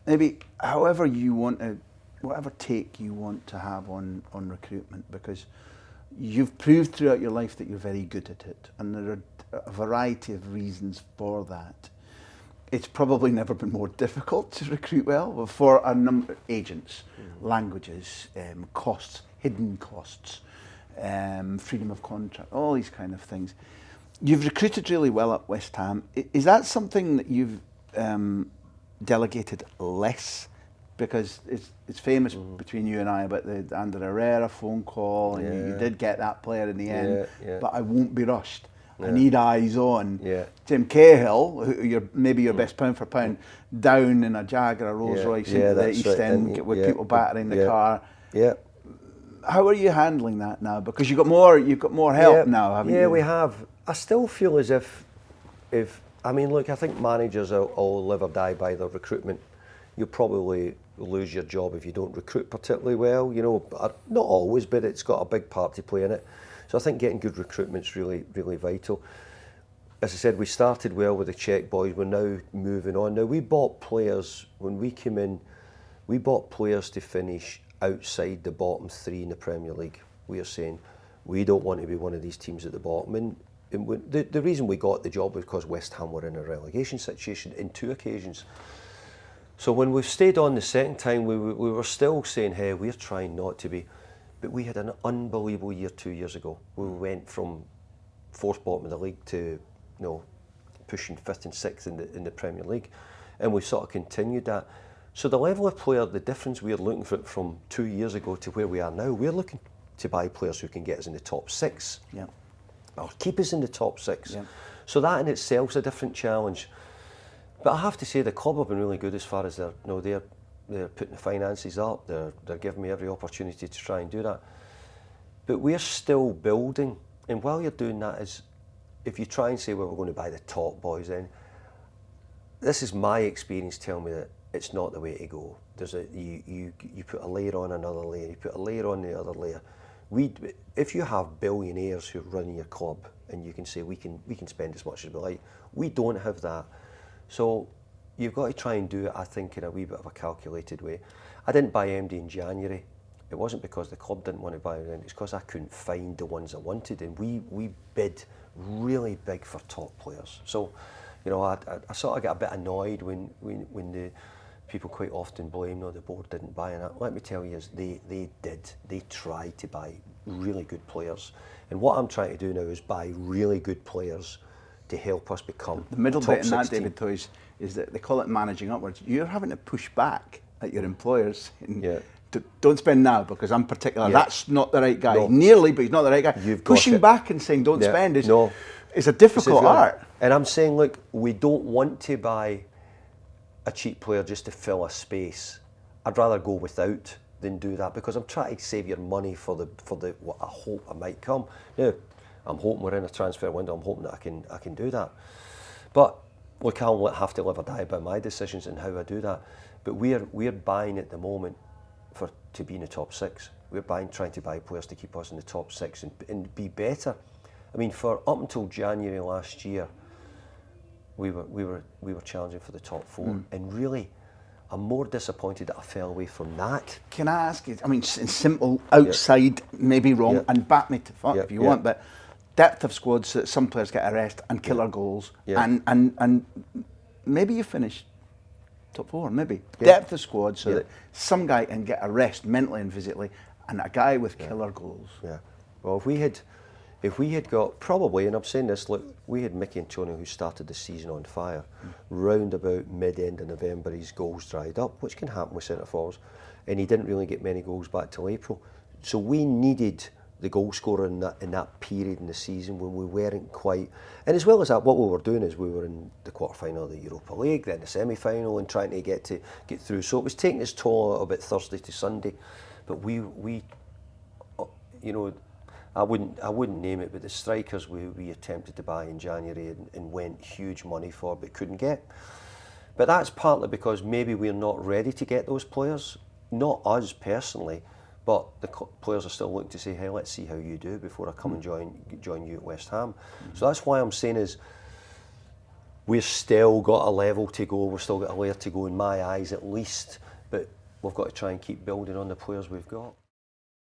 maybe however you want to, whatever take you want to have on recruitment, because you've proved throughout your life that you're very good at it, and there are a variety of reasons for that. It's probably never been more difficult to recruit well for a number of agents, languages, costs, hidden costs, freedom of contract, all these kind of things. You've recruited really well at West Ham. Is that something that you've delegated less? Because it's famous between you and I about the Ander Herrera phone call, and you did get that player in the end, but I won't be rushed. I need eyes on. Tim Cahill, who maybe your best pound for pound, down in a Jag or a Rolls Royce into the East End with people battering the car. How are you handling that now? Because you've got more help now, haven't you? Yeah, we have. I still feel as if I mean, look, I think managers all live or die by their recruitment. You'll probably lose your job if you don't recruit particularly well. You know, not always, but it's got a big part to play in it. So I think getting good recruitment's really, really vital. As I said, we started well with the Czech boys. We're now moving on. Now, we bought players, when we came in, we bought players to finish outside the bottom three in the Premier League. We are saying, we don't want to be one of these teams at the bottom. And the reason we got the job was because West Ham were in a relegation situation in 2 occasions. So when we've stayed on the second time, we were still saying, hey, we're trying not to be. But we had an unbelievable year 2 years ago. We went from 4th bottom of the league to, pushing 5th and 6th in the Premier League. And we sort of continued that. So the level of player, the difference we're looking for from 2 years ago to where we are now, we're looking to buy players who can get us in the top 6. Or keep us in the top 6. So that in itself is a different challenge. But I have to say the club have been really good as far as they're putting the finances up. They're giving me every opportunity to try and do that. But we're still building, and while you're doing that, is if you try and say, well, we're going to buy the top boys, then this is my experience telling me that it's not the way to go. There's you put a layer on another layer, you put a layer on the other layer. If you have billionaires who run your club, and you can say we can spend as much as we like, we don't have that. So you've got to try and do it, I think, in a wee bit of a calculated way. I didn't buy MD in January. It wasn't because the club didn't want to buy it, it's because I couldn't find the ones I wanted, and we bid really big for top players. So, I sort of get a bit annoyed when the people quite often blame, the board didn't buy, and let me tell you, they did. They tried to buy really good players, and what I'm trying to do now is buy really good players to help us become the middle top bit in that, 16. David Toys, is that they call it managing upwards. You're having to push back at your employers. Don't spend now because I'm particular. That's not the right guy. Nearly, but he's not the right guy. Pushing back and saying don't spend is a difficult art. And I'm saying, look, we don't want to buy a cheap player just to fill a space. I'd rather go without than do that, because I'm trying to save your money for the what I hope I might come. Now, I'm hoping we're in a transfer window. I'm hoping that I can do that. But look, I'll have to live or die by my decisions and how I do that. But we're buying at the moment to be in the top 6. We're trying to buy players to keep us in the top 6 and be better. I mean, for up until January last year, we were challenging for the top 4, and really, I'm more disappointed that I fell away from that. Can I ask you? I mean, simple outside, maybe wrong, and back me to fuck if you want, but depth of squads that some players get arrested and killer goals, and maybe you finish top 4, maybe depth of squad so that some guy can get arrested mentally and physically, and a guy with killer goals. Well, if we had got probably, and I'm saying this, look, we had Mickey Antonio who started the season on fire. Round about mid-end of November, his goals dried up, which can happen with centre forwards, and he didn't really get many goals back till April. So we needed the goal scorer in that period in the season when we weren't quite. And as well as that, what we were doing is we were in the quarter-final of the Europa League, then the semi-final, and trying to get through. So it was taking its toll a little bit Thursday to Sunday. But we I wouldn't name it, but the strikers we attempted to buy in January and went huge money for, but couldn't get. But that's partly because maybe we're not ready to get those players, not us personally, but the players are still looking to say, hey, let's see how you do before I come and join you at West Ham. So that's why I'm saying is, we've still got a level to go, we've still got a layer to go in my eyes at least, but we've got to try and keep building on the players we've got.